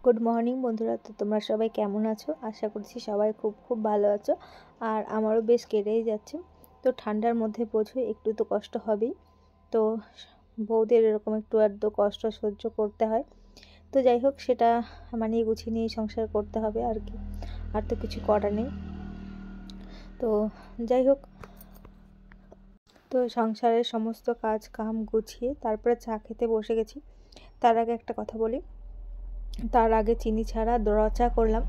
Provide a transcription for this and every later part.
Good morning বন্ধুরা। তো তোমরা সবাই কেমন আছো? আশা করছি সবাই খুব খুব ভালো আছো। আর আমারও বেশ কেটেই যাচ্ছে। তো ঠান্ডার মধ্যে বোঝো একটু তো কষ্ট হবেই। তো বউদের এরকম একটু আধটু কষ্ট সহ্য করতে হয়। তো যাই হোক, সেটা মানিয়ে গুছিয়ে নিয়ে সংসার করতে হবে আর কি, আর তো কিছু করার নেই। তো যাই হোক, তো সংসারের সমস্ত কাজ কাম গুছিয়ে তারপরে চা খেতে বসে গেছি। তার আগে একটা কথা বলি, তার আগে চিনি ছাড়া রচা করলাম।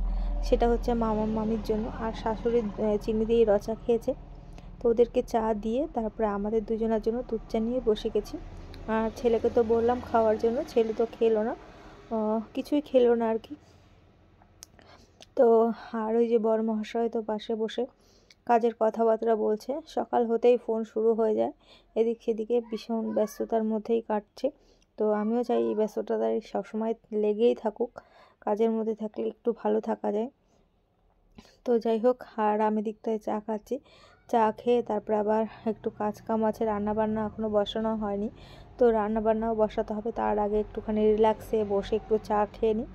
সেটা হচ্ছে মামা মামির জন্য, আর শাশুড়ি চিনি দিয়ে রচা খেয়েছে। তো ওদেরকে চা দিয়ে তারপরে আমাদের দুজনের জন্য দুধ চা নিয়ে বসে গেছি। আর ছেলেকে তো বললাম খাওয়ার জন্য, ছেলে তো খেলো না, কিছুই খেলো না আর কি। তো আর ওই যে বর মহাশয় তো পাশে বসে কাজের কথাবার্তা বলছে। সকাল হতেই ফোন শুরু হয়ে যায়, এদিক সেদিকে ভীষণ ব্যস্ততার মধ্যেই কাটছে। তো আমিও চাই এই ব্যস্ততাটাই সবসময় লেগেই থাকুক, কাজের মধ্যে থাকলে একটু ভালো থাকা যায়। তো যাই হোক, আর আমি দিকটায় চা খাচ্ছি। চা খেয়ে তারপরে আবার একটু কাজ কাম আছে, রান্নাবান্না এখনও বসানো হয়নি। তো রান্নাবান্নাও বসাতে হবে, তার আগে একটুখানি রিল্যাক্সে বসে একটু চা খেয়ে নিই।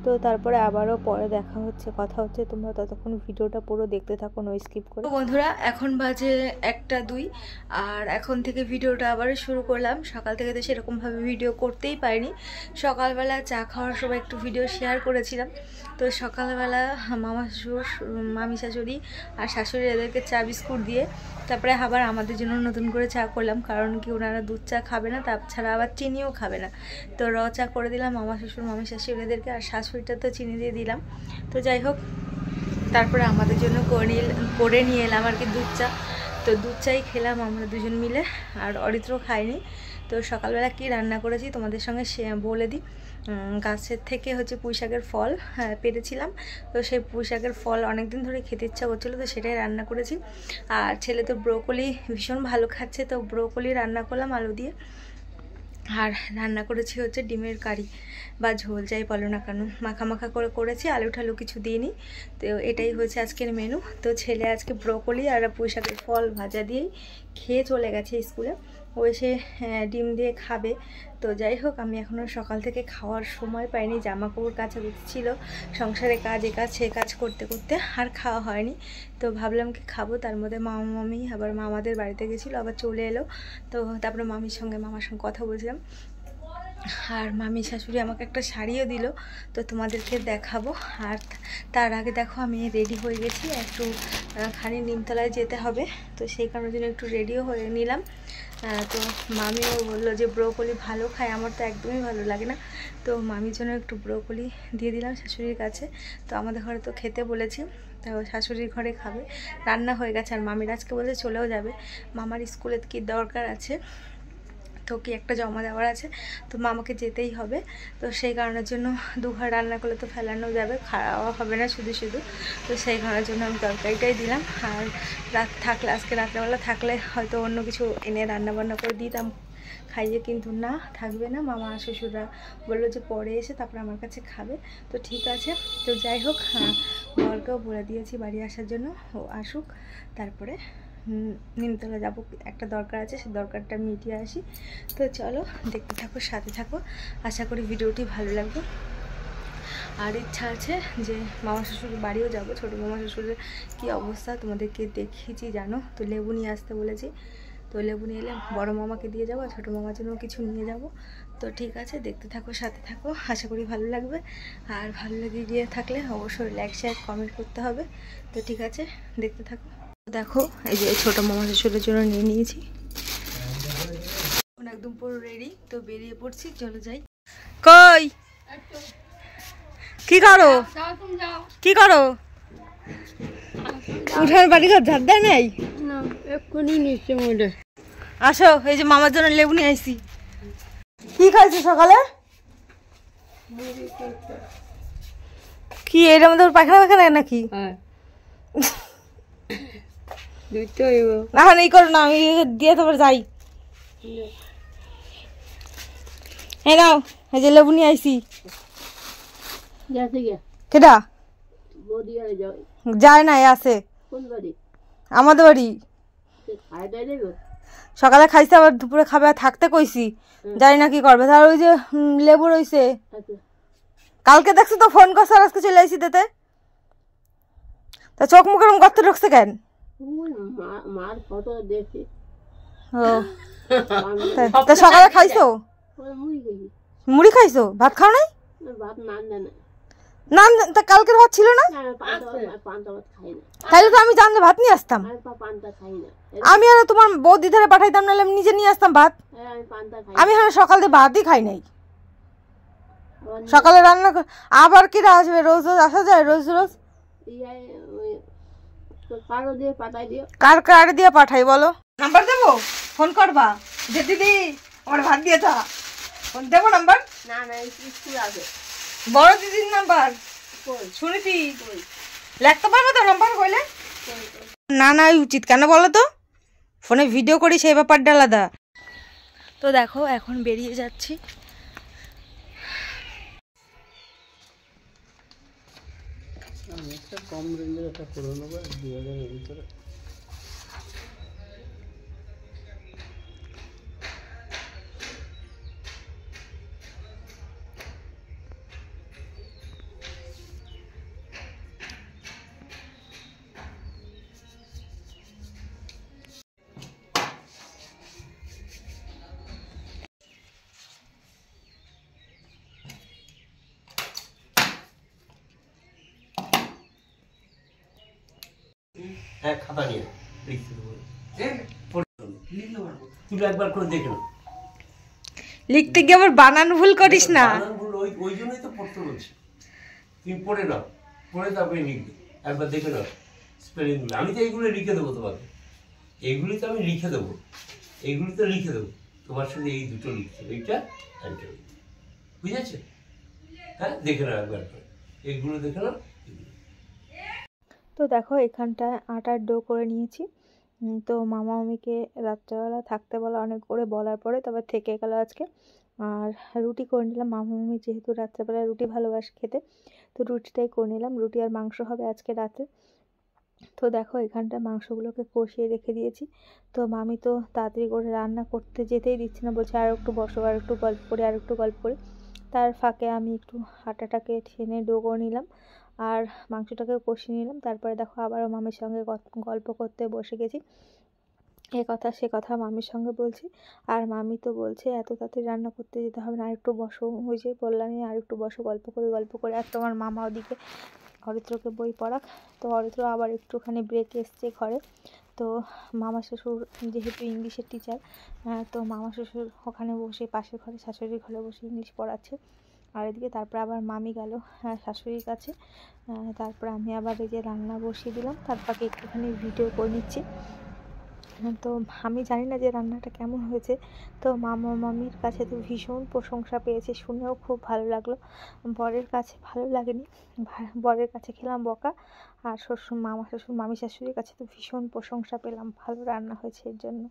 তো তারপরে আবারও পরে দেখা হচ্ছে, কথা হচ্ছে। তোমরা ততক্ষণ ভিডিওটা পুরো দেখতে থাকো, নো স্কিপ করে। বন্ধুরা, এখন বাজে 1টা 2, আর এখন থেকে ভিডিওটা আবার শুরু করলাম। সকাল থেকে তো সেরকমভাবে ভিডিও করতেই পারিনি। সকালবেলা চা খাওয়ার সময় একটু ভিডিও শেয়ার করেছিলাম। তো সকালবেলা মামা শ্বশুর, মামি শাশুড়ি আর শাশুড়ি এদেরকে চা বিস্কুট দিয়ে তারপরে আবার আমাদের জন্য নতুন করে চা করলাম, কারণ কি ওনারা দুধ চা খাবে না, তাছাড়া আবার চিনিও খাবে না। তো র চা করে দিলাম মামা শ্বশুর মামি শাশুড়িদেরকে, আর শাশুড়িটা তো চিনি দিয়ে দিলাম। তো যাই হোক, তারপরে আমাদের জন্য করে নিয়ে এলাম আর কি দুধ চা। তো দুধ চাই খেলাম আমরা দুজন মিলে, আর অরিত্র খাইনি। তো সকালবেলা কি রান্না করেছি তোমাদের সঙ্গে বলে দিই। গাছের থেকে হচ্ছে পুঁই শাকের ফল পেরেছিলাম। তো সেই পুঁই শাকের ফল অনেকদিন ধরে খেতে ইচ্ছা করছিলো, তো সেটাই রান্না করেছি। আর ছেলে তো ব্রোকলি ভীষণ ভালো খাচ্ছে, তো ব্রোকলি রান্না করলাম আলু দিয়ে। আর রান্না করেছি হচ্ছে ডিমের কারি বা ঝোল, যাই বলো না কেন, মাখা মাখা করে করেছি, আলু ঠালু কিছু দিইনি। তো এটাই হচ্ছে আজকের মেনু। তো ছেলে আজকে ব্রোকলি আর পুঁই শাকের ফল ভাজা দিয়েই খেয়ে চলে গেছে স্কুলে। ও এসে ডিম দিয়ে খাবে। তো যাই হোক, আমি এখনও সকাল থেকে খাওয়ার সময় পাইনি, জামা কাপড় কাচা ছিল, সংসারে কাজ এ কাজ সে কাজ করতে করতে আর খাওয়া হয়নি। তো ভাবলাম কি খাবো, তার মধ্যে মামা মামি আবার মামাদের বাড়িতে গেছিলো, আবার চলে এলো। তো তারপরে মামার সঙ্গে কথা বলছিলাম। আর মামি শাশুড়ি আমাকে একটা শাড়িও দিল, তো তোমাদেরকে দেখাবো। আর তার আগে দেখো, আমি রেডি হয়ে গেছি, একটু খানি নিমতলায় যেতে হবে। তো সেই কারণের জন্য একটু রেডিও হয়ে নিলাম। তো মামিও বললো যে ব্রোকলি ভালো খায়, আমার তো একদমই ভালো লাগে না। তো মামির জন্য একটু ব্রোকলি দিয়ে দিলাম শাশুড়ির কাছে। তো আমাদের ঘরে তো খেতে বলেছি, তো শাশুড়ির ঘরে খাবে, রান্না হয়ে গেছে। আর মামির আজকে বলতে চলেও যাবে, মামার স্কুলে কি দরকার আছে, তো কি একটা জমা দেওয়ার আছে, তো মামাকে যেতেই হবে। তো সেই কারণের জন্য দুঘর রান্না করলে তো ফেলানো যাবে, খাওয়া হবে না শুধু শুধু। তো সেই কারণের জন্য আমি তরকারিটাই দিলাম। আর রাত থাকলে, আজকে রাত্রেবেলা থাকলে হয়তো অন্য কিছু এনে রান্নাবান্না করে দিতাম খাইয়ে, কিন্তু না, থাকবে না। মামা শ্বশুররা বললো যে পরে এসে তারপরে আমার কাছে খাবে। তো ঠিক আছে। তো যাই হোক, বরকেও বলে দিয়েছি বাড়ি আসার জন্য, ও আসুক, তারপরে নিমতলা যাবো, একটা দরকার আছে, সেই দরকারটা মিটিয়ে আসি। তো চলো দেখতে থাকো, সাথে থাকো, আশা করি ভিডিওটি ভালো লাগবে। আর ইচ্ছা আছে যে মামা শ্বশুরের বাড়িও যাব। ছোটো মামা শ্বশুরের কী অবস্থা তোমাদেরকে দেখিয়েছি জানো। তো লেবু নিয়ে আসতে বলেছি, তো লেবু নিয়ে এলে বড়ো মামাকে দিয়ে যাবো, আর ছোটো মামার জন্য কিছু নিয়ে যাব। তো ঠিক আছে, দেখতে থাকো, সাথে থাকো, আশা করি ভালো লাগবে। আর ভালো লেগে গিয়ে থাকলে অবশ্যই লাইক শেয়ার কমেন্ট করতে হবে। তো ঠিক আছে, দেখতে থাকো। দেখো, এই যে ছোটো মামা শ্বশুরের জন্য নিয়ে নিয়েছি, একদম পুরো রেডি। তো বেরিয়ে পড়ছি, চলো যাই। কই কি করো, কি করো? উঠার বাড়ি ঘর ঝাড় দেয় নাই? আসো, এই যে মামার জন্য লেবু নিয়ে আসছি। কি খাইছো সকালে? কি এর মধ্যে পায়খানা পায়খানা নাকি? এখন এই করো না, আমি দিয়ে তারপর যাই। হ্যাঁ নাও, এই যে লেবু নিয়ে আইসি। কেডা যায় নাই, আছে আমাদের বাড়ি। সকালে খাইছে, আবার দুপুরে খাবে, আর থাকতে কইছি, জানি না কি করবে। তার ওই যে লেবু রইছে, কালকে দেখছো তো ফোন করছো আর আজকে চলে আসি দিতে, তা চোখ মুখের গর্তে ঢুকছে কেন? মার ফটো দেখি। ও তা সকালে খাইছো? মুড়ি খাইছো, ভাত খাও নাই? ভাত নান দেয় না তা কালকের ভাত ছিল না? তাহলে তো আমি জানলে ভাত নিয়ে আসতাম। আমি আর তোমার বৌদি ধারে পাঠাইতাম, নাহলে আমি নিজে নিয়ে আসতাম ভাত। আমি হ্যাঁ সকাল দিয়ে ভাতই খাই নাই, সকালে রান্না আবার কি আসবে? রোজ রোজ আসা যায়? রোজ রোজ কার কার দিয়ে পাঠাই বলো? নাম্বার দেবো, ফোন করবা যে দিদি আমার ভাত দিয়ে থা, ফোন দেবো নাম্বার? না না স্কুল আছে, বড় দিদির নাম্বার শুনেছি, লিখতে পারবে তো নাম্বার কইলে? না না উচিত কেন বলো তো, ফোনে ভিডিও করি সেই ব্যাপারটা আলাদা। তো দেখো এখন বেরিয়ে যাচ্ছি। কম রেঞ্জের একটা করে নেবো 2000-এর ভিতরে। হ্যাঁ খাতা নিয়ে লিখতে দেবো, তুই একবার করে দেখে নাও। লিখতে গিয়ে আবার বানান ভুল করিস না। ওই জন্যই তো পড়তে বলছি, তুমি পড়ে নাও, পড়ে তারপরে লিখবে, একবার দেখে নাও স্পেলিংগুলো। আমি তো এইগুলো লিখে দেবো তোমাকে, এইগুলি তো আমি লিখে দেবো, এইগুলি তো লিখে দেবো তোমার সঙ্গে। এই দুটো লিখছে, এইটা এইটা, বুঝেছে? হ্যাঁ দেখে নাও একবার করে, এইগুলো দেখে নাও। তো দেখো এখানটায় আটার ডো করে নিয়েছি। তো মামা মামিকে রাত্রেবেলা থাকতে বলা অনেক করে বলার পরে তবে থেকে গেল আজকে। আর রুটি করে নিলাম, মামা মামি যেহেতু রাত্রেবেলা রুটি ভালোবাসে খেতে, তো রুটিটাই করে নিলাম। রুটি আর মাংস হবে আজকে রাতে। তো দেখো এখানটা মাংসগুলোকে কষিয়ে রেখে দিয়েছি। তো মামি তো তাড়াতাড়ি করে রান্না করতে যেতেই দিচ্ছে না, বলছে আর একটু বসো, আর একটু গল্প করি, আর একটু গল্প করি। তার ফাঁকে আমি একটু আটাটাকে টেনে ডো করে নিলাম আর মাংসটাকে কষিয়ে নিলাম। তারপরে দেখো আবারও মামির সঙ্গে গল্প করতে বসে গেছি। এ কথা সে কথা মামির সঙ্গে বলছি। আর মামি তো বলছে এত তাড়াতাড়ি রান্না করতে যেতে হবে না, আর একটু বসো। ওই যে বললামই আর একটু বসো, গল্প করে। আর তোমার মামা ওদিকে অরিত্রকে বই পড়াক। তো অরিত্র আবার একটুখানি ব্রেক এসছে ঘরে। তো মামা শ্বশুর যেহেতু ইংলিশের টিচার, তো মামা শ্বশুর ওখানে বসে পাশের ঘরে শাশুড়ির ঘরে বসে ইংলিশ পড়াচ্ছে। আর এদিকে তারপরে আবার মামি গেল শাশুড়ির কাছে। তারপরে আমি আবার এই যে রান্না বসিয়ে দিলাম, তার ফাঁকে একটুখানি ভিডিও করে নিচ্ছি। তো আমি জানি না যে রান্নাটা কেমন হয়েছে। তো মামা মামির কাছে তো ভীষণ প্রশংসা পেয়েছে, শুনেও খুব ভালো লাগলো। বরের কাছে ভালো লাগেনি, বরের কাছে খেলাম বকা। আর শ্বশুর মামা শ্বশুর মামি শাশুড়ির কাছে তো ভীষণ প্রশংসা পেলাম, ভালো রান্না হয়েছে এর জন্য।